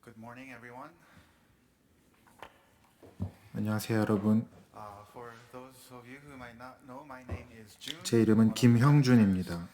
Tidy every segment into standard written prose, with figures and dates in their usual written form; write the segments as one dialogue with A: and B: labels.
A: Good morning, everyone.
B: 안녕하세요, 여러분.
A: For those of you who might not know, my name is Jun.
B: 제 이름은 김형준입니다.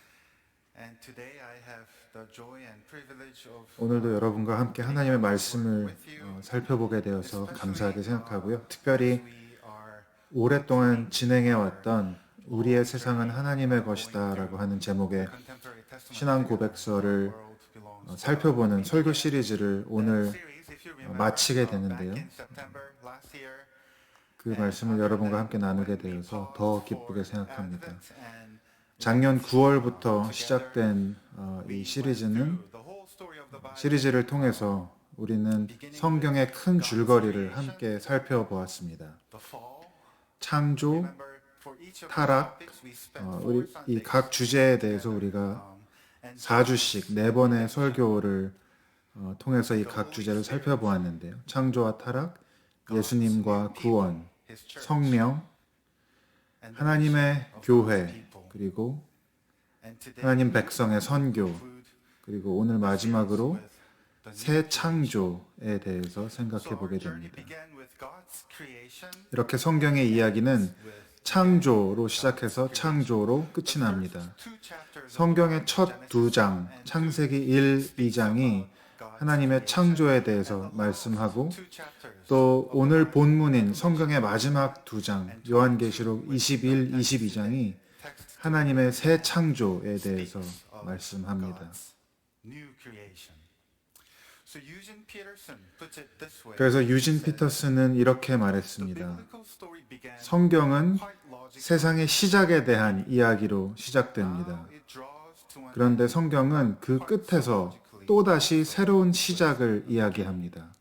A: And today I have the joy and privilege of
B: 오늘도 여러분과 함께 하나님의 말씀을
A: with you.
B: 살펴보게 되어서 감사하게 생각하고요.
A: As
B: 특별히
A: we are
B: 오랫동안 진행해왔던 우리의 세상은 하나님의 것이다라고 하는 제목의
A: contemporary testament
B: 신앙
A: together,
B: 고백서를
A: world belongs to
B: 살펴보는 설교 시리즈를 오늘
A: series, if you remember,
B: 마치게
A: back
B: 되는데요.
A: in September last year,
B: 그 말씀을 여러분과 함께 나누게 되어서 더 기쁘게 생각합니다.
A: Advent and
B: 작년 9월부터 시작된 이 시리즈는
A: the whole story of the Bible.
B: 시리즈를 통해서 우리는 성경의 큰 줄거리를 함께 살펴보았습니다.
A: The fall.
B: 창조,
A: Remember, for each of the
B: 타락,
A: topics we spent
B: 우리
A: four
B: 이
A: Sundays
B: 각 주제에 대해서 우리가
A: and
B: 4주씩 4번의 설교를 통해서 이 각 주제를 살펴보았는데요. 창조와 타락, 예수님과 구원,
A: His church
B: 성령,
A: and the
B: 하나님의
A: mission of God's
B: 교회,
A: people.
B: 그리고
A: And today
B: 하나님
A: we
B: 백성의 선교,
A: conclude
B: 그리고 오늘 마지막으로
A: with the new
B: 새 창조에 대해서 생각해
A: So our
B: 보게
A: journey
B: 됩니다.
A: began with God's creation,
B: 이렇게 성경의 이야기는
A: with
B: 창조로 시작해서 창조로 끝이 납니다.
A: two chapters of
B: 성경의
A: the
B: 첫
A: Genesis
B: 두 장,
A: and
B: 창세기 1, 2장이
A: God's
B: 하나님의
A: creation.
B: 창조에 대해서
A: And the
B: 말씀하고
A: last two chapters
B: 또 오늘 본문인 성경의 마지막 두 장, 요한계시록 21, 22장이
A: text
B: 하나님의 새 창조에 대해서 말씀합니다.
A: God's new creation. So Eugene Peterson puts it this way.
B: 그래서 유진 피터스는 이렇게
A: The
B: 말했습니다.
A: biblical story began
B: 성경은
A: quite logically.
B: 세상의 시작에 대한 이야기로 시작됩니다.
A: Now it draws to an
B: 그런데 성경은 그 끝에서 또다시 새로운 시작을 이야기합니다.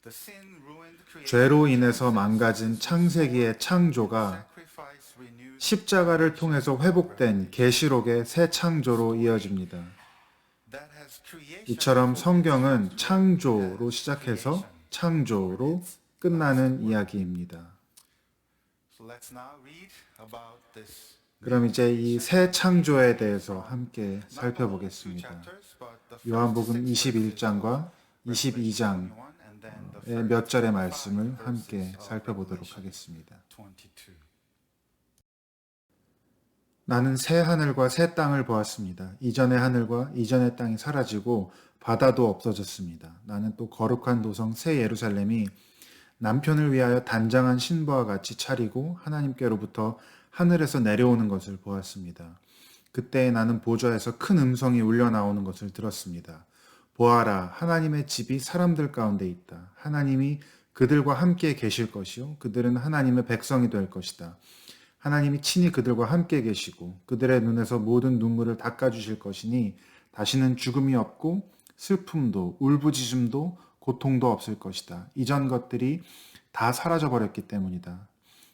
A: The sin ruined creation.
B: 죄로 인해서 망가진 창세기의 창조가
A: Sacrifice renewed.
B: 십자가를 통해서 회복된 계시록의 새 창조로 이어집니다.
A: That has creation.
B: 이처럼 성경은 창조로 시작해서 창조로 끝나는 이야기입니다.
A: So let's now read about this.
B: 그럼 이제 이 새 창조에 대해서 함께 살펴보겠습니다. 요한복음 21장과 22장의 몇 절의 말씀을 함께 살펴보도록 하겠습니다. 나는 새 하늘과 새 땅을 보았습니다. 이전의 하늘과 이전의 땅이 사라지고 바다도 없어졌습니다. 나는 또 거룩한 도성 새 예루살렘이 남편을 위하여 단장한 신부와 같이 차리고 하나님께로부터 하늘에서 내려오는 것을 보았습니다. 그때 나는 보좌에서 큰 음성이 울려 나오는 것을 들었습니다. 보아라, 하나님의 집이 사람들 가운데 있다. 하나님이 그들과 함께 계실 것이요 그들은 하나님의 백성이 될 것이다. 하나님이 친히 그들과 함께 계시고 그들의 눈에서 모든 눈물을 닦아주실 것이니 다시는 죽음이 없고 슬픔도 울부짖음도 고통도 없을 것이다. 이전 것들이 다 사라져버렸기 때문이다.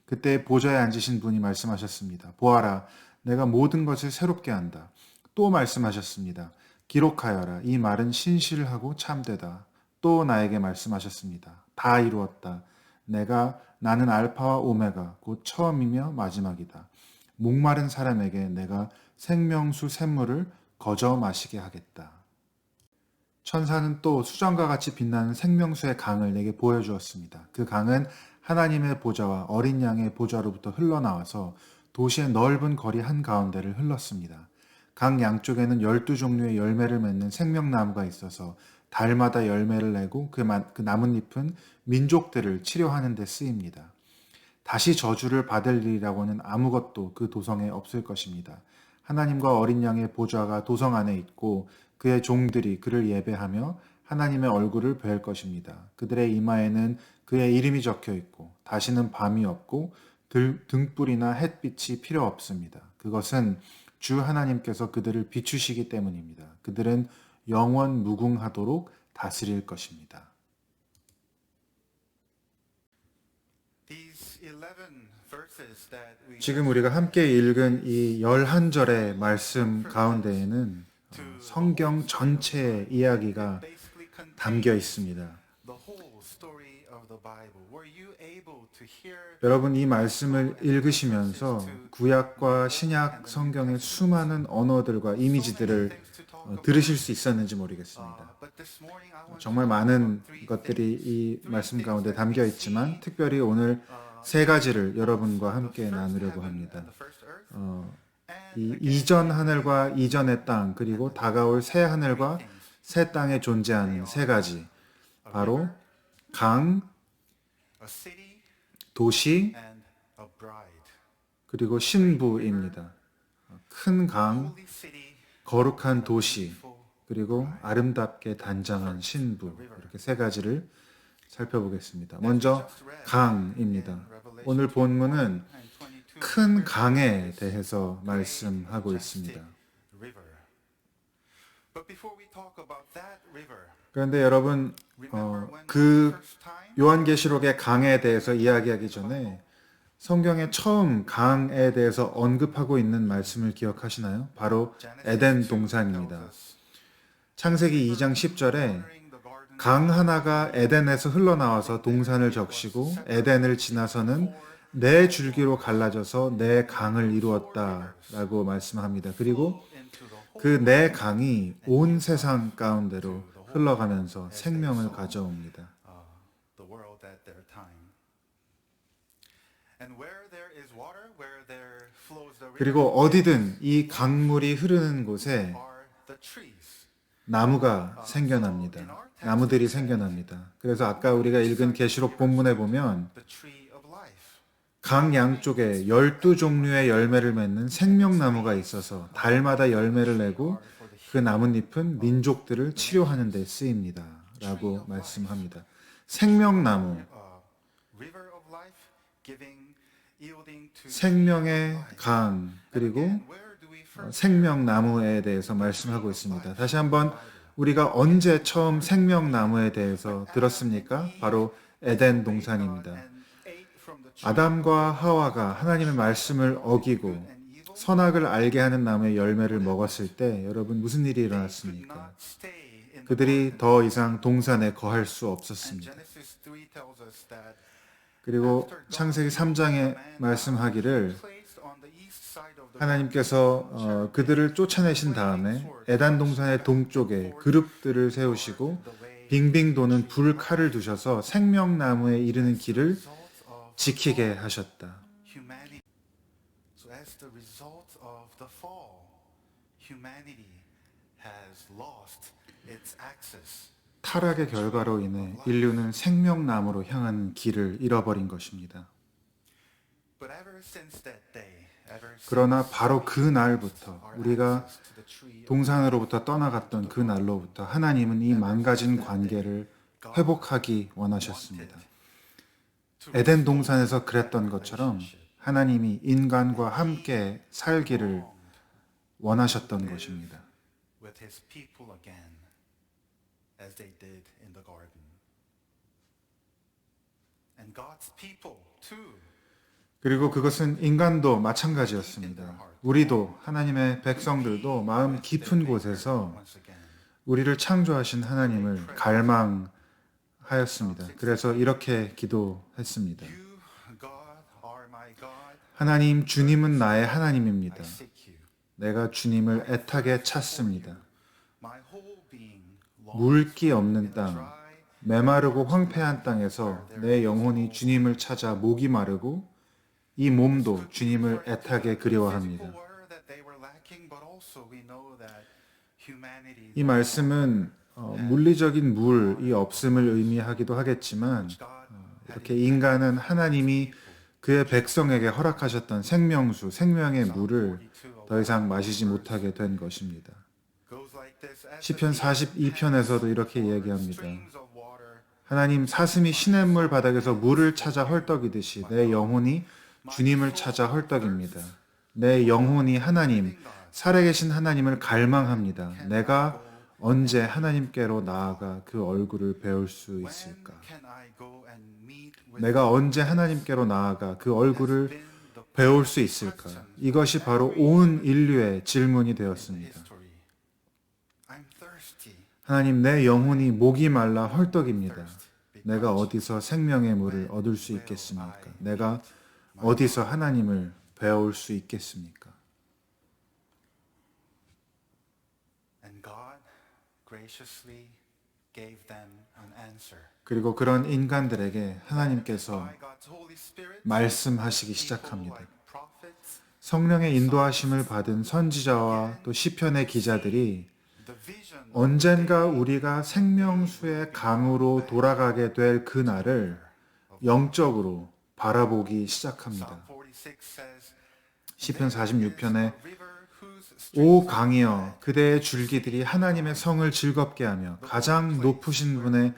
B: 그때 보좌에 앉으신 분이 말씀하셨습니다. 보아라, 내가 모든 것을 새롭게 한다. 또 말씀하셨습니다. 기록하여라. 이 말은 신실하고 참되다. 또 나에게 말씀하셨습니다. 다 이루었다. 나는 알파와 오메가 곧 처음이며 마지막이다. 목마른 사람에게 내가 생명수 샘물을 거저 마시게 하겠다. 천사는 또 수정과 같이 빛나는 생명수의 강을 내게 보여주었습니다. 그 강은 하나님의 보좌와 어린 양의 보좌로부터 흘러나와서 도시의 넓은 거리 한가운데를 흘렀습니다. 강 양쪽에는 12종류의 열매를 맺는 생명나무가 있어서 달마다 열매를 내고 그 나뭇잎은 민족들을 치료하는 데 쓰입니다. 다시 저주를 받을 일이라고는 아무것도 그 도성에 없을 것입니다. 하나님과 어린 양의 보좌가 도성 안에 있고 그의 종들이 그를 예배하며 하나님의 얼굴을 뵐 것입니다. 그들의 이마에는 그의 이름이 적혀 있고 다시는 밤이 없고 등불이나 햇빛이 필요 없습니다. 그것은 주 하나님께서 그들을 비추시기 때문입니다. 그들은 영원 무궁하도록 다스릴 것입니다.
A: These 11 verses that we
B: 지금 우리가 함께 읽은 이 11절의 말씀 가운데에는 성경 전체의 이야기가
A: basically contain
B: 담겨 있습니다.
A: the whole story of the Bible. Were you able to hear
B: 여러분 이 말씀을 읽으시면서 구약과 신약 성경의 수많은 언어들과 이미지들을 들으실 수 있었는지 모르겠습니다. 정말 많은 것들이 이 말씀 가운데 담겨 있지만 특별히 오늘 세 가지를 여러분과 함께 나누려고 합니다. 이 이전 하늘과 이전의 땅 그리고 다가올 새 하늘과 새 땅에 존재하는 세 가지, 바로 강, 도시, 그리고 신부입니다. 큰 강, 거룩한 도시, 그리고 아름답게 단장한 신부, 이렇게 세 가지를 살펴보겠습니다. 먼저 강입니다. 오늘 본문은 큰 강에 대해서 말씀하고 있습니다. 그런데 여러분, 그 요한계시록의 강에 대해서 이야기하기 전에 성경에 처음 강에 대해서 언급하고 있는 말씀을 기억하시나요? 바로 에덴 동산입니다. 창세기 2장 10절에 강 하나가 에덴에서 흘러나와서 동산을 적시고 에덴을 지나서는 네 줄기로 갈라져서 네 강을 이루었다라고 말씀합니다. 그리고 그 네 강이 온 세상 가운데로 흘러가면서 생명을 가져옵니다. 그리고 어디든 이 강물이 흐르는 곳에 나무가 생겨납니다. 나무들이 생겨납니다. 그래서 아까 우리가 읽은 계시록 본문에 보면 강 양쪽에 12종류의 열매를 맺는 생명나무가 있어서 달마다 열매를 내고 그 나뭇잎은 민족들을 치료하는 데 쓰입니다. 라고 말씀합니다. 생명나무, 생명의 강, 그리고 생명나무에 대해서 말씀하고 있습니다. 다시 한번 우리가 언제 처음 생명나무에 대해서 들었습니까? 바로 에덴 동산입니다. 아담과 하와가 하나님의 말씀을 어기고 선악을 알게 하는 나무의 열매를 먹었을 때 여러분 무슨 일이 일어났습니까? 그들이 더 이상 동산에 거할 수 없었습니다. 그리고 창세기 3장에 말씀하기를 하나님께서 그들을 쫓아내신 다음에 에단 동산의 동쪽에 그룹들을 세우시고 빙빙 도는 불칼을 두셔서 생명나무에 이르는 길을 지키게 하셨다. 타락의 결과로 인해 인류는 생명나무로 향한 길을 잃어버린 것입니다. 그러나 바로 그 날부터 우리가 동산으로부터 떠나갔던 그 날로부터 하나님은 이 망가진 관계를 회복하기 원하셨습니다. 에덴 동산에서 그랬던 것처럼 하나님이 인간과 함께 살기를 원하셨던 것입니다. 그리고 그것은 인간도 마찬가지였습니다. 우리도 하나님의 백성들도 마음 깊은 곳에서 우리를 창조하신 하나님을 갈망하였습니다. 그래서 이렇게 기도했습니다. 하나님, 주님은 나의 하나님입니다. 내가 주님을 애타게 찾습니다. 물기 없는 땅, 메마르고 황폐한 땅에서 내 영혼이 주님을 찾아 목이 마르고 이 몸도 주님을 애타게 그리워합니다. 이 말씀은 물리적인 물이 없음을 의미하기도 하겠지만 이렇게 인간은 하나님이 그의 백성에게 허락하셨던 생명수, 생명의 물을 더 이상 마시지 못하게 된 것입니다. 시편 42편에서도 이렇게 얘기합니다. 하나님, 사슴이 시냇물 바닥에서 물을 찾아 헐떡이듯이 내 영혼이 주님을 찾아 헐떡입니다. 내 영혼이 하나님, 살아계신 하나님을 갈망합니다. 내가 언제 하나님께로 나아가 그 얼굴을 배울 수 있을까? 내가 언제 하나님께로 나아가 그 얼굴을 배울 수 있을까? 이것이 바로 온 인류의 질문이 되었습니다. 하나님, 내 영혼이 목이 말라 헐떡입니다. 내가 어디서 생명의 물을 얻을 수 있겠습니까? 내가 어디서 하나님을 배울 수 있겠습니까?
A: graciously gave them an answer.
B: 그리고 그런 인간들에게 하나님께서
A: By God's Holy Spirit,
B: 말씀하시기
A: people
B: 시작합니다.
A: like prophets,
B: 성령의 인도하심을 받은 선지자와 또 시편의 기자들이
A: the vision of
B: 언젠가 우리가 생명수의 강으로 돌아가게 될 그날을 영적으로 바라보기 시작합니다.
A: Psalm 46 says,
B: 시편 46편에
A: "A river whose
B: 오
A: streams
B: 강이여 그대의 줄기들이 하나님의 성을 즐겁게 하며 가장 높으신 분의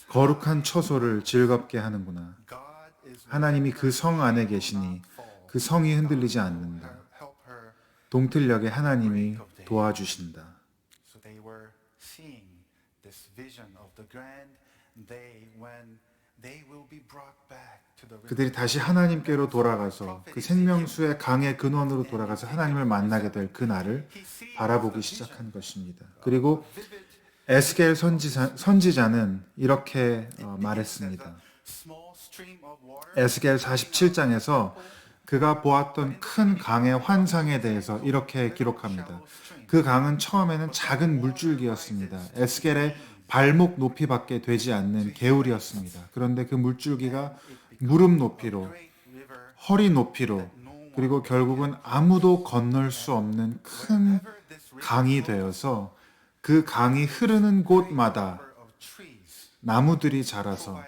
B: 거룩한 처소를 즐겁게 하는구나.
A: God is
B: 하나님이 그 성 안에 계시니 그 성이 흔들리지 않는다.
A: help her."
B: 동틀녘에 하나님이 도와주신다.
A: So they were seeing this vision of the grand day when they will be brought back to the river.
B: 그들이 다시 하나님께로 돌아가서 그 생명수의 강의 근원으로 돌아가서 하나님을 만나게 될 그날을 바라보기 시작한 것입니다. 그리고 에스겔 선지자는 이렇게 말했습니다.
A: Small stream of water
B: 에스겔 47장에서 그가 보았던 큰 강의 환상에 대해서 이렇게 기록합니다. 그 강은 처음에는 작은 물줄기였습니다. 에스겔의 발목 높이밖에 되지 않는 개울이었습니다. 그런데 그 물줄기가 무릎 높이로, 허리 높이로, 그리고 결국은 아무도 건널 수 없는 큰 강이 되어서 그 강이 흐르는 곳마다 나무들이 자라서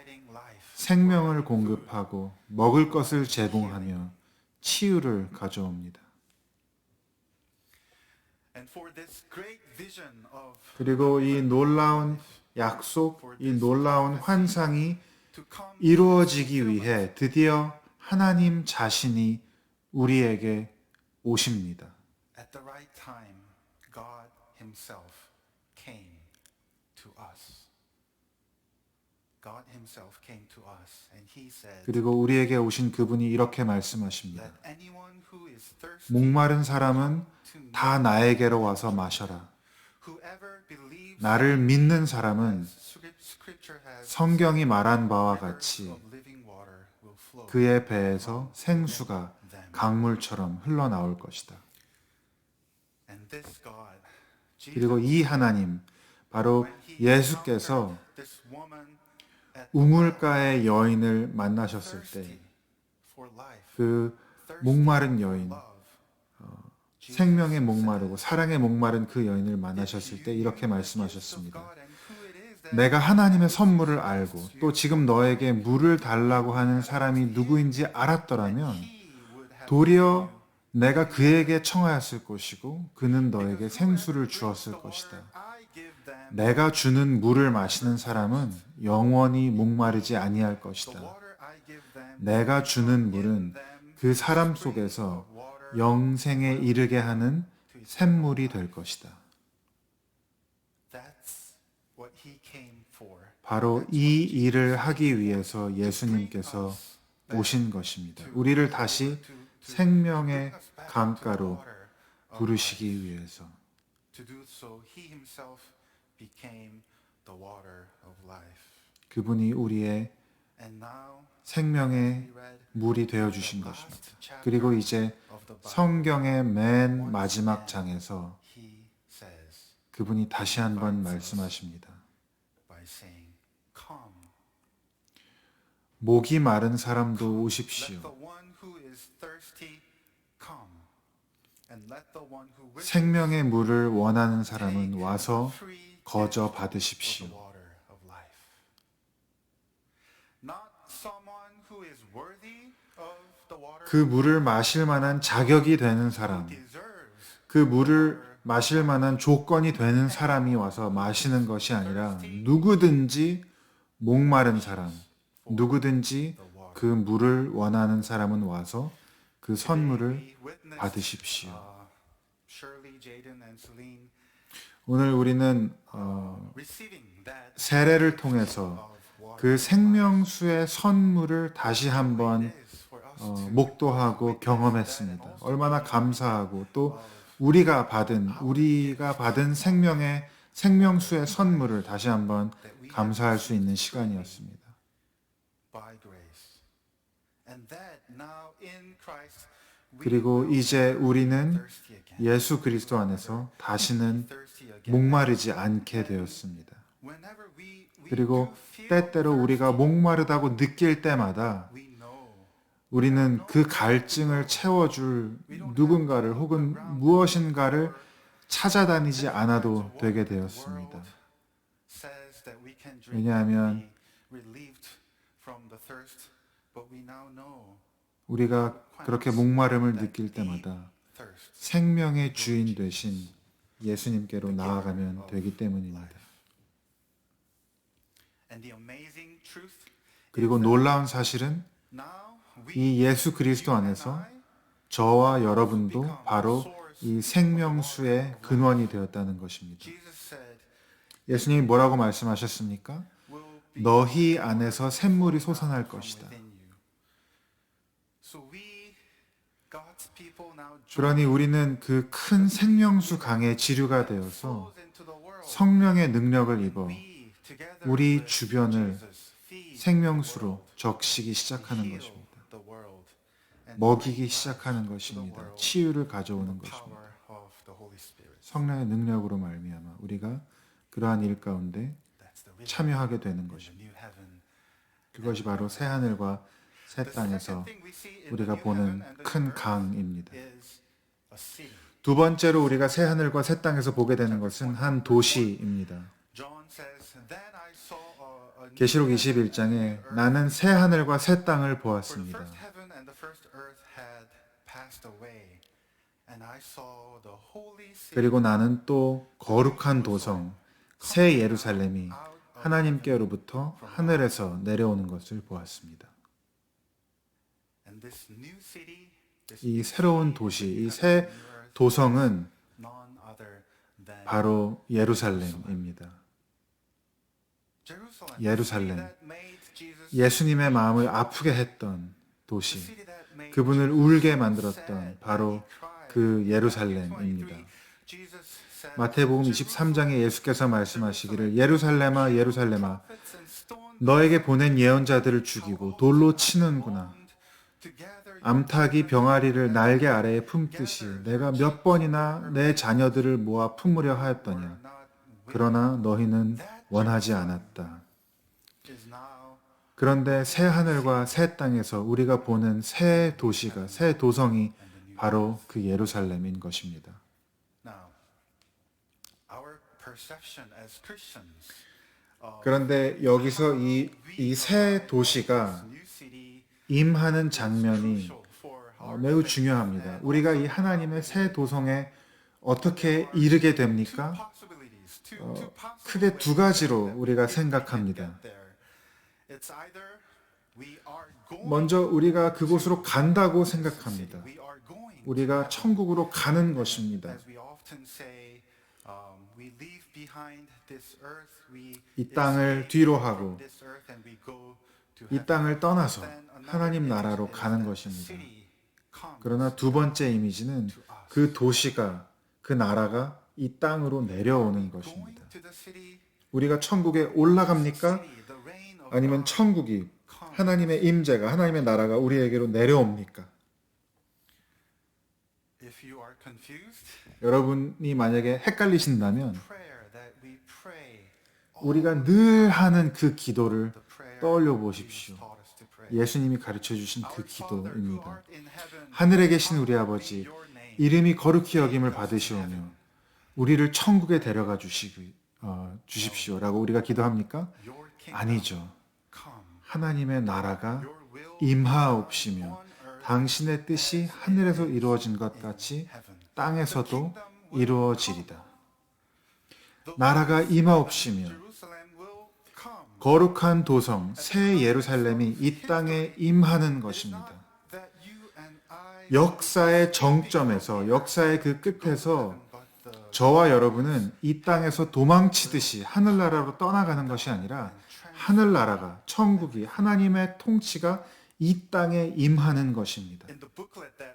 B: 생명을 공급하고 먹을 것을 제공하며 치유를 가져옵니다.
A: and for this great vision of
B: 그리고 이 놀라운 약속, 이 놀라운 환상이
A: to come
B: 이루어지기 위해 드디어 하나님 자신이 우리에게 오십니다.
A: at the right time, God himself came to us. God himself came to us and he said
B: 그리고 우리에게 오신 그분이 이렇게 말씀하십니다.
A: that anyone who is thirsty
B: 목마른 사람은
A: to me,
B: 다 나에게로 와서 마셔라.
A: whoever believes
B: 나를 믿는 사람은
A: scripture has
B: 성경이 말한 바와
A: rivers
B: 같이
A: of living water will flow
B: 그의 배에서 생수가
A: them.
B: 강물처럼 흘러나올 것이다.
A: And this God, Jesus,
B: 그리고 이 하나님, 바로
A: when he
B: 예수께서
A: encountered this woman at the
B: 우물가의 여인을 만나셨을
A: thirsty
B: 때
A: for life,
B: 그
A: thirsty
B: 목마른 여인,
A: for love, Jesus
B: 생명에
A: said,
B: 목마르고 사랑에 목마른 그 여인을 만나셨을
A: "If
B: 때
A: you
B: 이렇게
A: knew the gift of
B: 말씀하셨습니다.
A: God and who it is that
B: 내가 하나님의 선물을 알고 또 지금 너에게 물을 달라고 하는 사람이 누구인지 알았더라면
A: he would have
B: 도리어 내가 그에게 청하였을 것이고 그는 너에게 생수를 주었을
A: the
B: 것이다.
A: water I give them,
B: 내가 주는 물을 마시는 사람은 영원히 목마르지 아니할
A: the
B: 것이다.
A: water I give them,
B: 내가 주는 물은
A: them
B: 그 사람 속에서 영생에 이르게 하는 샘물이 될 것이다.
A: That's what he came for.
B: 바로 이 일을 하기 위해서 예수님께서 오신 것입니다. 우리를 다시 생명의 강가로 부르시기 위해서.
A: To do so, he himself became the water of life.
B: 그분이 우리의
A: And now
B: 생명의
A: we read
B: 물이 되어 주신 것입니다. 그리고 이제
A: of the Bible.
B: 성경의 맨 마지막 장에서
A: He says
B: 그분이 다시 한번 말씀하십니다.
A: by saying, "Come,
B: 목이 마른 사람도
A: let
B: 오십시오.
A: the one who is thirsty come, and let the one who wishes
B: 생명의 물을 원하는 사람은
A: take
B: 와서
A: free
B: 거저
A: of the
B: 받으십시오.
A: water of life. Not someone who is worthy of the water,
B: 그 물을 마실 만한 자격이 되는 사람,
A: deserves
B: 그 물을 마실 만한 조건이 되는 사람이 와서 마시는 것이 아니라 누구든지 목마른 사람, 누구든지
A: the water.
B: 그 물을 원하는 사람은 와서 그 선물을
A: We witnessed,
B: 받으십시오.
A: Shirley, Jaden, and Celine
B: 오늘 우리는
A: receiving that
B: 세례를 통해서
A: of water.
B: 그 생명수의 선물을 다시 한번
A: It is for us to
B: 목도하고 경험했습니다. 얼마나 감사하고 또 우리가 받은 생명수의 선물을 다시 한번 감사할 수 있는 시간이었습니다.
A: by grace. And that now in Christ we
B: 그리고
A: will
B: 이제
A: be
B: 우리는
A: thirsty again.
B: 예수 그리스도 안에서 다시는
A: Thirsty
B: 목마르지 않게 되었습니다.
A: Whenever we
B: 그리고
A: do feel
B: 때때로 우리가
A: thirsty,
B: 목마르다고 느낄 때마다
A: we know
B: 우리는 그 갈증을 채워줄 누군가를 혹은 무엇인가를 찾아다니지 않아도 되게 되었습니다.
A: says that we can drink
B: 왜냐하면
A: and be relieved from the thirst, but we now know
B: 우리가 그렇게 목마름을 느낄 때마다
A: thirst.
B: 생명의 주인 되신 예수님께로 나아가면 되기 때문입니다.
A: And the amazing truth
B: 그리고 놀라운 사실은
A: now
B: 이 예수 그리스도 안에서 저와 여러분도 바로 이 생명수의 근원이 되었다는 것입니다.
A: Jesus said
B: 예수님이 뭐라고 말씀하셨습니까?
A: will be
B: 너희 안에서 샘물이 솟아날
A: from
B: 것이다.
A: within you. So we God's people now
B: 그러니 우리는 그 큰 생명수 강의 지류가 되어서
A: flows into the world.
B: 성령의 능력을 입어
A: We together
B: 우리
A: with
B: 주변을
A: Jesus feed
B: 생명수로 적시기 시작하는
A: heal
B: 것입니다.
A: the world and
B: 먹이기
A: bring
B: 시작하는
A: life to the
B: 것입니다.
A: world
B: 치유를 가져오는
A: in the
B: 것입니다.
A: power of the Holy Spirit.
B: 성령의 능력으로 말미암아 우리가 그러한 일 가운데
A: That's the rhythm
B: 참여하게 되는
A: in the
B: 것입니다.
A: new heaven.
B: 그것이 바로 새 하늘과 새
A: The
B: 땅에서
A: second thing we see in the
B: 우리가
A: new
B: 보는
A: heaven and the
B: 큰
A: new earth
B: 강입니다.
A: is a city.
B: 두 번째로 우리가 새 하늘과 새 땅에서 보게 되는 것은 한 도시입니다.
A: John says, Then I saw a new
B: 계시록
A: heaven
B: 21장에
A: and a new earth,
B: 나는 새 하늘과 새 땅을
A: for the
B: 보았습니다.
A: first heaven and the first earth had passed away, and I saw the holy city
B: 그리고 나는 또 거룩한 도성 새 예루살렘이
A: out of
B: 하나님께로부터 하늘에서 내려오는 것을 보았습니다.
A: and this new city, this
B: 이
A: new
B: 새로운
A: city,
B: 도시,
A: new
B: 이
A: heaven
B: 새
A: and new earth
B: 도성은
A: is none other than
B: 바로 예루살렘입니다.
A: Jerusalem,
B: 예루살렘.
A: the city that made Jesus,
B: 예수님의 마음을 아프게 했던 도시,
A: the city that made
B: 그분을
A: Jesus
B: 울게
A: so
B: 만들었던
A: sad
B: 바로
A: that he cried.
B: 그 예루살렘입니다.
A: Jesus said,
B: 마태복음 23장에 예수께서 말씀하시기를 예루살렘아 예루살렘아
A: prophets and stoned
B: 너에게 보낸 예언자들을 죽이고 돌로 치는구나.
A: together
B: 암탉이 병아리를 날개 아래에 품듯이 내가 몇 번이나 내 자녀들을 모아 품으려 하였더냐.
A: not
B: 그러나 너희는 원하지 않았다.
A: is now
B: 그런데 새 하늘과 새 땅에서 우리가 보는 새 도시가, 새 도성이 바로 그 예루살렘인 것입니다.
A: now our perception as Christians
B: 그런데 여기서 이 새 도시가
A: new city
B: 임하는 장면이
A: crucial for our
B: 매우 중요합니다. 우리가 이 하나님의 새 도성에 어떻게 이르게 됩니까?
A: possibilities two possible
B: 크게 두 가지로 우리가 생각합니다.
A: there. It's either we are going
B: 먼저 우리가 그곳으로 간다고 생각합니다.
A: we are going
B: 우리가 천국으로 가는 것입니다.
A: as we often say we leave behind this earth we
B: 이 땅을 뒤로 하고
A: this earth and we go to
B: 이
A: heaven.
B: 땅을 떠나서
A: Then another
B: 하나님
A: image
B: 나라로
A: is
B: 가는
A: that
B: 것입니다.
A: city comes
B: 그러나 두 번째 이미지는 그 도시가, 그 나라가 이 땅으로 내려오는 것입니다.
A: going to the city,
B: 우리가 천국에 올라갑니까?
A: city, the reign of
B: 아니면
A: God
B: 천국이
A: comes.
B: 하나님의 임재가, 하나님의 나라가 우리에게로 내려옵니까?
A: If you are confused,
B: 여러분이 만약에 헷갈리신다면
A: prayer that we pray,
B: 우리가 늘 하는 그 기도를
A: the prayer
B: 떠올려
A: Jesus
B: 보십시오.
A: taught us to pray.
B: 예수님이 가르쳐 주신 그
A: Our Father who
B: 기도입니다.
A: art in heaven,
B: 하늘에 계신 우리
A: hallowed
B: 아버지,
A: be your name.
B: 이름이 거룩히 여김을 받으시오며 우리를 천국에 데려가 주십시오라고 우리가 기도합니까?
A: Your kingdom
B: 아니죠.
A: come.
B: 하나님의 나라가
A: Your will
B: 임하옵시며
A: on earth
B: 당신의 뜻이 하늘에서 이루어진 것 같이
A: heaven.
B: 땅에서도 이루어지리다. 나라가 임하옵시며
A: Jerusalem will come.
B: 거룩한 도성 새 예루살렘이 이 땅에 임하는 것입니다.
A: That you and I
B: 역사의 정점에서, 역사의 그 끝에서
A: but the
B: 저와 여러분은 이 땅에서 도망치듯이 하늘나라로 떠나가는 것이 아니라 하늘나라가, 천국이, 하나님의 통치가 이 땅에 임하는 것입니다.
A: in the booklet that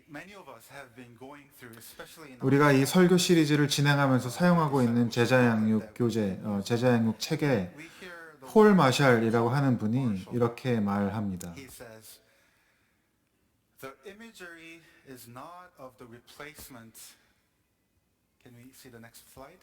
A: many of us have been going through, especially in
B: 우리가 이 설교 시리즈를 진행하면서 사용하고 있는 제자양육 교재, 제자양육 책에
A: we hear the
B: 폴 마샬이라고 하는 분이 이렇게 말합니다.
A: he says the imagery is not of the replacement. Can we see the next slide?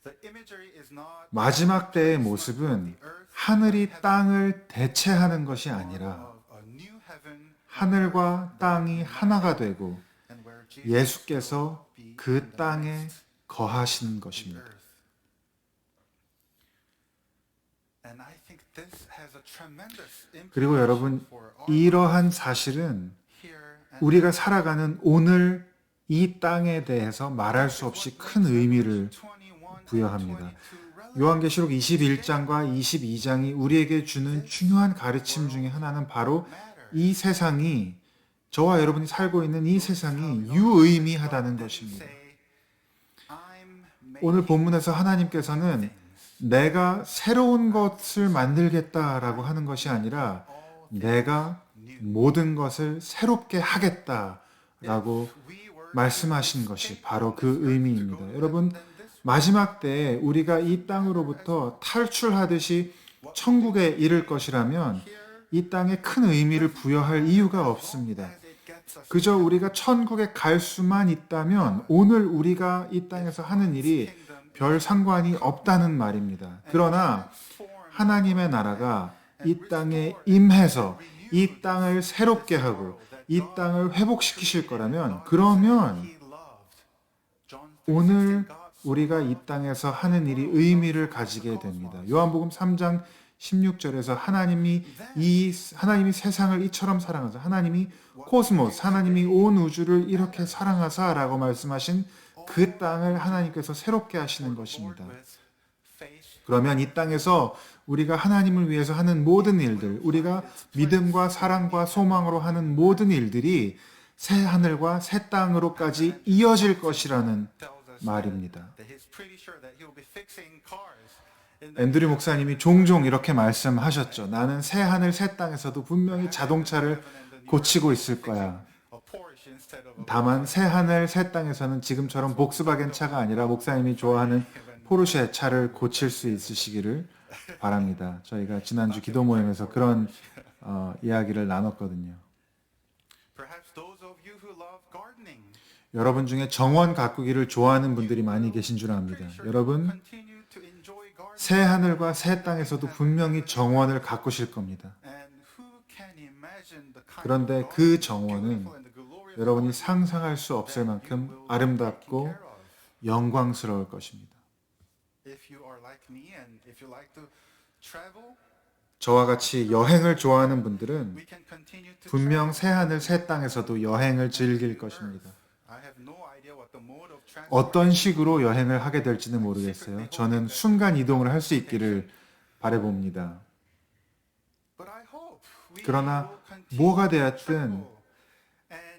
A: The imagery is not
B: 마지막 때의 모습은 하늘이 땅을 대체하는 것이 아니라
A: a new heaven
B: 하늘과 땅이 하나가 되고
A: and where Jesus
B: 예수께서
A: will be
B: 그
A: in the
B: 땅에
A: midst
B: 거하시는
A: of the
B: 것입니다.
A: earth. And I think this has a tremendous
B: 그리고 여러분,
A: implication for our
B: 이러한 사실은
A: here and
B: 우리가 살아가는 오늘 이 땅에 대해서 말할 수 없이 큰 의미를
A: 21
B: 부여합니다.
A: and 22
B: 요한계시록 21장과 22장이 우리에게 주는 중요한 가르침 중에 하나는 바로 이 세상이, 저와 여러분이 살고 있는 이 세상이 유의미하다는 것입니다. 오늘 본문에서 하나님께서는 내가 새로운 것을 만들겠다라고 하는 것이 아니라 내가 모든 것을 새롭게 하겠다라고 말씀하신 것이 바로 그 의미입니다. 여러분, 마지막 때에 우리가 이 땅으로부터 탈출하듯이 천국에 이를 것이라면 이 땅에 큰 의미를 부여할 이유가 없습니다. 그저 우리가 천국에 갈 수만 있다면 오늘 우리가 이 땅에서 하는 일이 별 상관이 없다는 말입니다. 그러나 하나님의 나라가 이 땅에 임해서 이 땅을 새롭게 하고 이 땅을 회복시키실 거라면, 그러면 오늘 우리가 이 땅에서 하는 일이 의미를 가지게 됩니다. 요한복음 3장 16절에서 하나님이 세상을 이처럼 사랑하사, 하나님이 코스모스, 하나님이 온 우주를 이렇게 사랑하사라고 말씀하신 그 땅을 하나님께서 새롭게 하시는 것입니다. 그러면 이 땅에서 우리가 하나님을 위해서 하는 모든 일들, 우리가 믿음과 사랑과 소망으로 하는 모든 일들이 새 하늘과 새 땅으로까지 이어질 것이라는 말입니다. 앤드류 목사님이 종종 이렇게 말씀하셨죠. 나는 새 하늘 새 땅에서도 분명히 자동차를 고치고 있을 거야. 다만 새 하늘 새 땅에서는 지금처럼 복스바겐 차가 아니라 목사님이 좋아하는 포르쉐 차를 고칠 수 있으시기를 바랍니다. 저희가 지난주 기도 모임에서 그런 이야기를 나눴거든요. 여러분 중에 정원 가꾸기를 좋아하는 분들이 많이 계신 줄 압니다. 여러분, 새 하늘과 새 땅에서도 분명히 정원을 가꾸실 겁니다. 그런데 그 정원은 여러분이 상상할 수 없을 만큼 아름답고 영광스러울 것입니다. 저와 같이 여행을 좋아하는 분들은 분명 새 하늘 새 땅에서도 여행을 즐길 것입니다. 어떤 식으로 여행을 하게 될지는 모르겠어요. 저는 순간 이동을 할 수 있기를 바라봅니다. 그러나 뭐가 되었든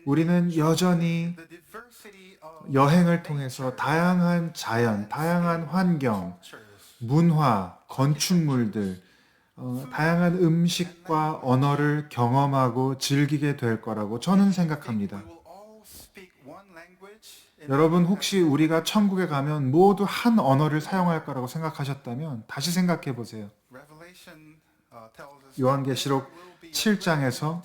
B: 우리는 여전히 여행을 통해서 다양한 자연, 다양한 환경, 문화, 건축물들, 다양한 음식과 언어를 경험하고 즐기게 될 거라고 저는 생각합니다. 여러분, 혹시 우리가 천국에 가면 모두 한 언어를 사용할 거라고 생각하셨다면 다시 생각해 보세요. 요한계시록 7장에서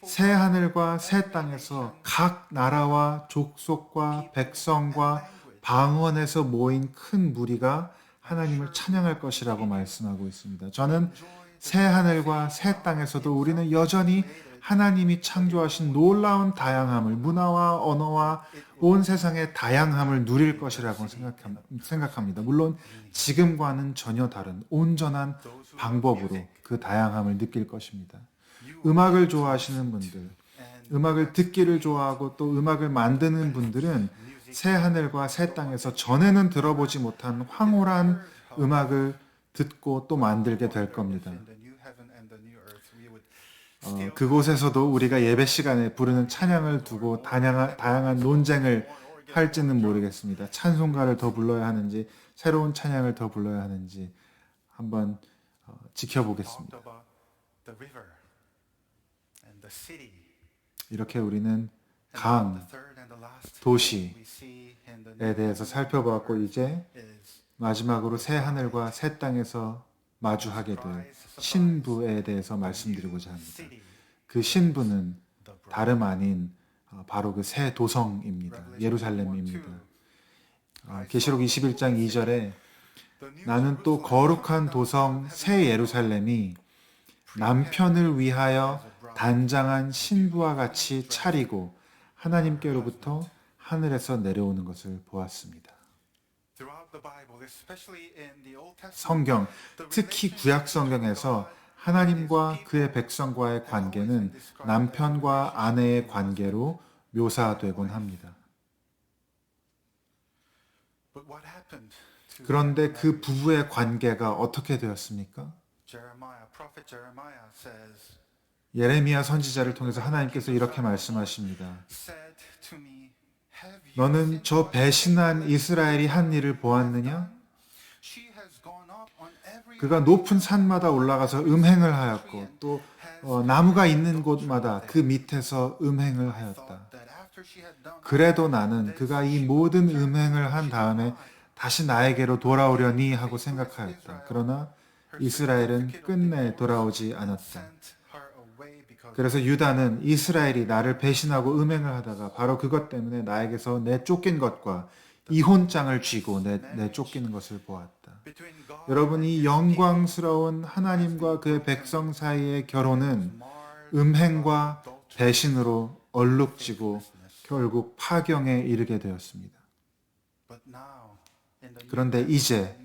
B: 새 하늘과 새 땅에서 각 나라와 족속과 백성과 방언에서 모인 큰 무리가 하나님을 찬양할 것이라고 말씀하고 있습니다. 저는 새 하늘과 새 땅에서도 우리는 여전히 하나님이 창조하신 놀라운 다양함을, 문화와 언어와 온 세상의 다양함을 누릴 것이라고 생각합니다. 물론 지금과는 전혀 다른 온전한 방법으로 그 다양함을 느낄 것입니다. 음악을 좋아하시는 분들, 음악을 듣기를 좋아하고 또 음악을 만드는 분들은 새 하늘과 새 땅에서 전에는 들어보지 못한 황홀한 음악을 듣고 또 만들게 될 겁니다. 그곳에서도 우리가 예배 시간에 부르는 찬양을 두고 다양한 논쟁을 할지는 모르겠습니다. 찬송가를 더 불러야 하는지 새로운 찬양을 더 불러야 하는지 한번 지켜보겠습니다. 이렇게 우리는 강, 도시에 대해서 살펴보았고 이제 마지막으로 새 하늘과 새 땅에서 마주하게 될 신부에 대해서 말씀드리고자 합니다. 그 신부는 다름 아닌 바로 그 새 도성입니다.
A: Revelation
B: 예루살렘입니다.
A: 1:2.
B: 계시록 21장 2절에 나는 또 거룩한 도성 새 예루살렘이 남편을 위하여 단장한 신부와 같이 차리고 하나님께로부터 하늘에서 내려오는 것을 보았습니다. 성경, 특히 구약 성경에서 하나님과 그의 백성과의 관계는 남편과 아내의 관계로 묘사되곤 합니다. 그런데 그 부부의 관계가 어떻게 되었습니까? 예레미야 선지자를 통해서 하나님께서 이렇게 말씀하십니다. 너는 저 배신한 이스라엘이 한 일을 보았느냐? 그가 높은 산마다 올라가서 음행을 하였고 또 나무가 있는 곳마다 그 밑에서 음행을 하였다. 그래도 나는 그가 이 모든 음행을 한 다음에 다시 나에게로 돌아오려니 하고 생각하였다. 그러나 이스라엘은 끝내 돌아오지 않았다. 그래서 유다는 이스라엘이 나를 배신하고 음행을 하다가 바로 그것 때문에 나에게서 내쫓긴 것과 이혼장을 쥐고 내쫓기는 것을 보았다. 여러분, 이 영광스러운 하나님과 그의 백성 사이의 결혼은 음행과 배신으로 얼룩지고 결국 파경에 이르게 되었습니다. 그런데 이제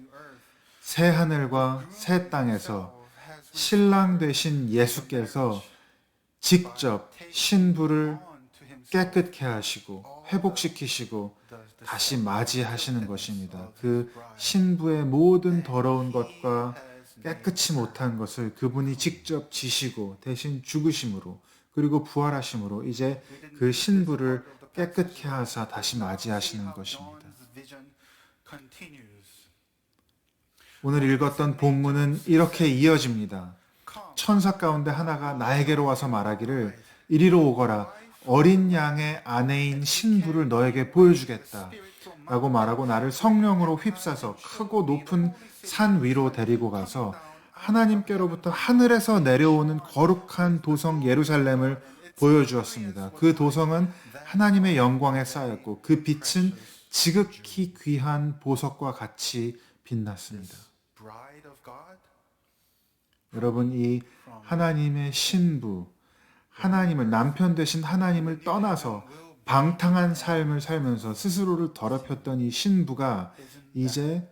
B: 새 하늘과 새 땅에서 신랑 되신 예수께서 직접 신부를 깨끗게 하시고 회복시키시고 다시 맞이하시는 것입니다. 그 신부의 모든 더러운 것과 깨끗이 못한 것을 그분이 직접 지시고 대신 죽으심으로 그리고 부활하심으로 이제 그 신부를 깨끗게 하사 다시 맞이하시는 것입니다. 오늘 읽었던 본문은 이렇게 이어집니다. 천사 가운데 하나가 나에게로 와서 말하기를 이리로 오거라 어린 양의 아내인 신부를 너에게 보여주겠다 라고 말하고 나를 성령으로 휩싸서 크고 높은 산 위로 데리고 가서 하나님께로부터 하늘에서 내려오는 거룩한 도성 예루살렘을 보여주었습니다. 그 도성은 하나님의 영광에 쌓였고 그 빛은 지극히 귀한 보석과 같이 빛났습니다. 여러분, 이 하나님의 신부, 하나님을 남편 되신 하나님을 떠나서 방탕한 삶을 살면서 스스로를 더럽혔던 이 신부가 이제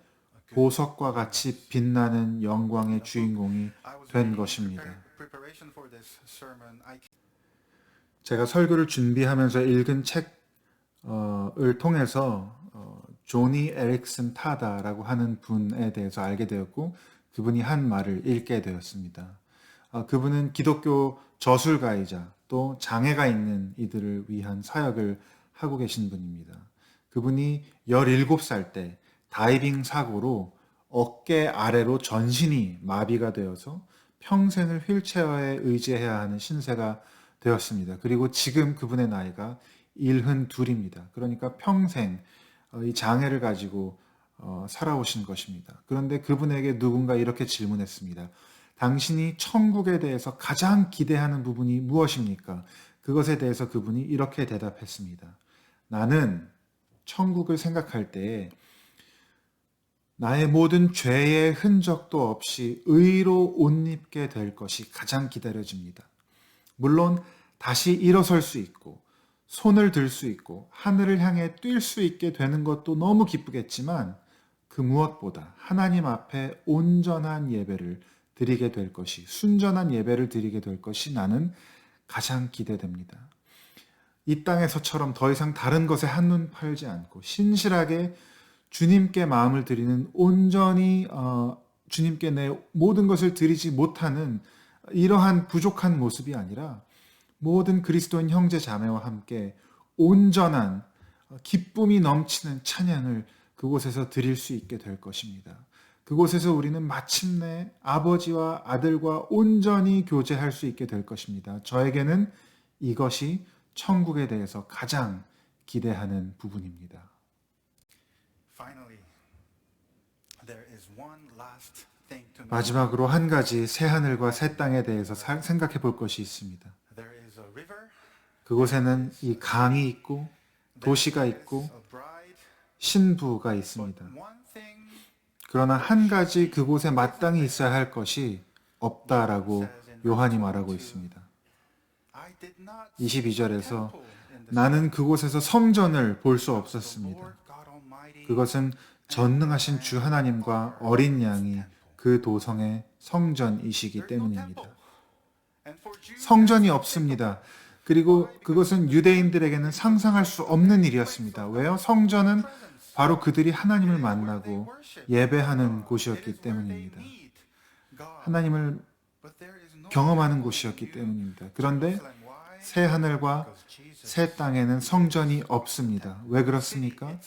B: 보석과 같이 빛나는 영광의 주인공이 된 것입니다. 제가 설교를 준비하면서 읽은 책을 통해서 조니 에릭슨 타다라고 하는 분에 대해서 알게 되었고 그분이 한 말을 읽게 되었습니다. 그분은 기독교 저술가이자 또 장애가 있는 이들을 위한 사역을 하고 계신 분입니다. 그분이 17살 때 다이빙 사고로 어깨 아래로 전신이 마비가 되어서 평생을 휠체어에 의지해야 하는 신세가 되었습니다. 그리고 지금 그분의 나이가 72입니다. 그러니까 평생 이 장애를 가지고 살아오신 것입니다. 그런데 그분에게 누군가 이렇게 질문했습니다. 당신이 천국에 대해서 가장 기대하는 부분이 무엇입니까? 그것에 대해서 그분이 이렇게 대답했습니다. 나는 천국을 생각할 때에 나의 모든 죄의 흔적도 없이 의로 옷 입게 될 것이 가장 기다려집니다. 물론 다시 일어설 수 있고 손을 들 수 있고 하늘을 향해 뛸 수 있게 되는 것도 너무 기쁘겠지만 그 무엇보다 하나님 앞에 온전한 예배를 드리게 될 것이, 순전한 예배를 드리게 될 것이 나는 가장 기대됩니다. 이 땅에서처럼 더 이상 다른 것에 한눈 팔지 않고 신실하게 주님께 마음을 드리는, 온전히 주님께 내 모든 것을 드리지 못하는 이러한 부족한 모습이 아니라 모든 그리스도인 형제 자매와 함께 온전한 기쁨이 넘치는 찬양을 그곳에서 드릴 수 있게 될 것입니다. 그곳에서 우리는 마침내 아버지와 아들과 온전히 교제할 수 있게 될 것입니다. 저에게는 이것이 천국에 대해서 가장 기대하는 부분입니다. 마지막으로 한 가지 새 하늘과 새 땅에 대해서 생각해 볼 것이 있습니다. 그곳에는 이 강이 있고 도시가 있고
A: a bride,
B: 신부가 있습니다.
A: but one thing
B: 그러나 한 가지 그곳에 마땅히 있어야 할 것이 없다라고 요한이 말하고 있습니다.
A: I did not
B: 22절에서
A: temple in the
B: 나는 그곳에서 성전을 볼 수 없었습니다.
A: Lord God Almighty
B: 그것은 전능하신 주 하나님과 어린 양이 그 도성의 성전이시기 때문입니다.
A: and for Jews
B: 성전이 없습니다. 그리고 그것은 유대인들에게는 상상할 수 없는 일이었습니다. 왜요? 성전은 바로 그들이 하나님을 만나고 예배하는 곳이었기 때문입니다. 하나님을 경험하는 곳이었기 때문입니다. 그런데 새 하늘과 새 땅에는 성전이 없습니다. 왜 그렇습니까?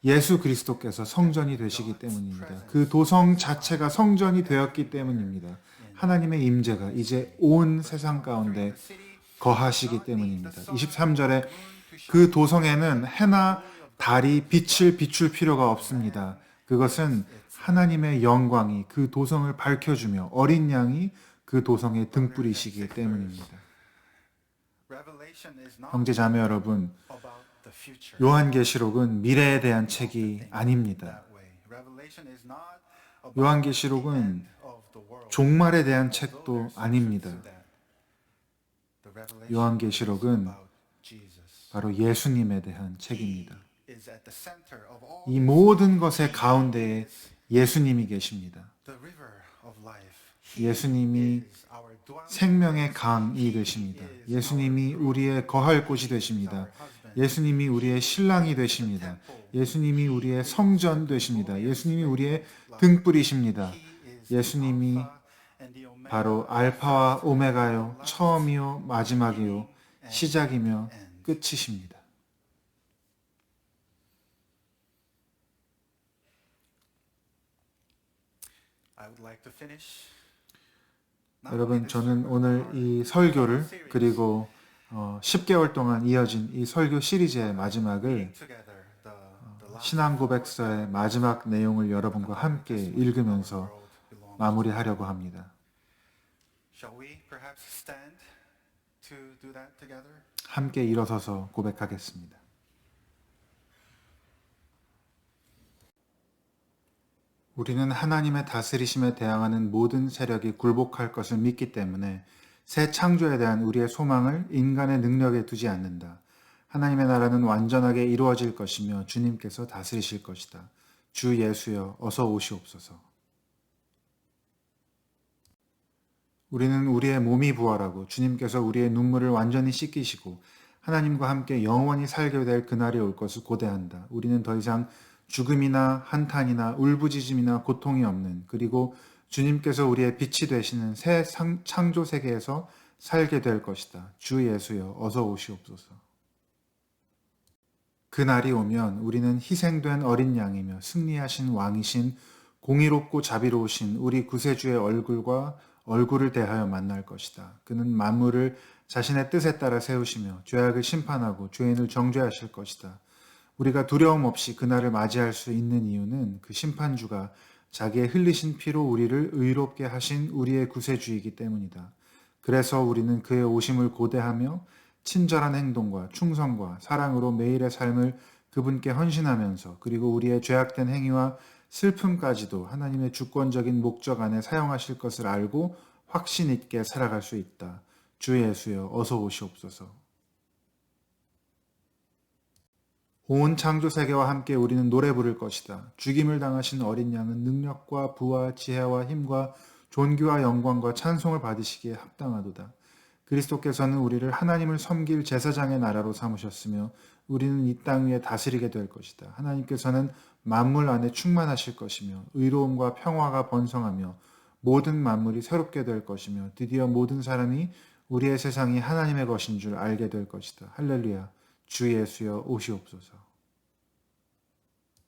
B: 예수 그리스도께서 성전이 되시기 때문입니다. 그 도성 자체가 성전이 되었기 때문입니다. 하나님의 임재가 이제 온 세상 가운데 거하시기 때문입니다. 23절에 그 도성에는 해나 달이 빛을 비출 필요가 없습니다. 그것은 하나님의 영광이 그 도성을 밝혀주며 어린 양이 그 도성의 등불이시기 때문입니다. 형제 자매 여러분, 요한계시록은 미래에 대한 책이 아닙니다. 요한계시록은 종말에 대한 책도 아닙니다. 요한계시록은 바로 예수님에 대한 책입니다. 이 모든 것의 가운데에 예수님이 계십니다. 예수님이 생명의 강이 되십니다. 예수님이 우리의 거할 곳이 되십니다. 예수님이 우리의 신랑이 되십니다. 예수님이 우리의 성전 되십니다. 예수님이 우리의 등불이십니다. 예수님이 바로 알파와 오메가요, 처음이요, 마지막이요, 시작이며 끝이십니다. 여러분, 저는 오늘 이 설교를 그리고 10개월 동안 이어진 이 설교 시리즈의 마지막을 신앙고백서의 마지막 내용을 여러분과 함께 읽으면서 마무리하려고 합니다. 함께 일어서서 고백하겠습니다. 우리는 하나님의 다스리심에 대항하는 모든 세력이 굴복할 것을 믿기 때문에 새 창조에 대한 우리의 소망을 인간의 능력에 두지 않는다. 하나님의 나라는 완전하게 이루어질 것이며 주님께서 다스리실 것이다. 주 예수여 어서 오시옵소서. 우리는 우리의 몸이 부활하고 주님께서 우리의 눈물을 완전히 씻기시고 하나님과 함께 영원히 살게 될 그날이 올 것을 고대한다. 우리는 더 이상 죽음이나 한탄이나 울부짖음이나 고통이 없는, 그리고 주님께서 우리의 빛이 되시는 새 창조 세계에서 살게 될 것이다. 주 예수여 어서 오시옵소서. 그 날이 오면 우리는 희생된 어린 양이며 승리하신 왕이신 공의롭고 자비로우신 우리 구세주의 얼굴을 대하여 만날 것이다. 그는 만물을 자신의 뜻에 따라 세우시며 죄악을 심판하고 죄인을 정죄하실 것이다. 우리가 두려움 없이 그날을 맞이할 수 있는 이유는 그 심판주가 자기의 흘리신 피로 우리를 의롭게 하신 우리의 구세주이기 때문이다. 그래서 우리는 그의 오심을 고대하며 친절한 행동과 충성과 사랑으로 매일의 삶을 그분께 헌신하면서, 그리고 우리의 죄악된 행위와 슬픔까지도 하나님의 주권적인 목적 안에 사용하실 것을 알고 확신 있게 살아갈 수 있다. 주 예수여 어서 오시옵소서. 온 창조 세계와 함께 우리는 노래 부를 것이다. 죽임을 당하신 어린 양은 능력과 부와 지혜와 힘과 존귀와 영광과 찬송을 받으시기에 합당하도다. 그리스도께서는 우리를 하나님을 섬길 제사장의 나라로 삼으셨으며 우리는 이 땅 위에 다스리게 될 것이다. 하나님께서는 만물 안에 충만하실 것이며 의로움과 평화가 번성하며 모든 만물이 새롭게 될 것이며 드디어 모든 사람이 우리의 세상이 하나님의 것인 줄 알게 될 것이다. 할렐루야. 주 예수여 오시옵소서.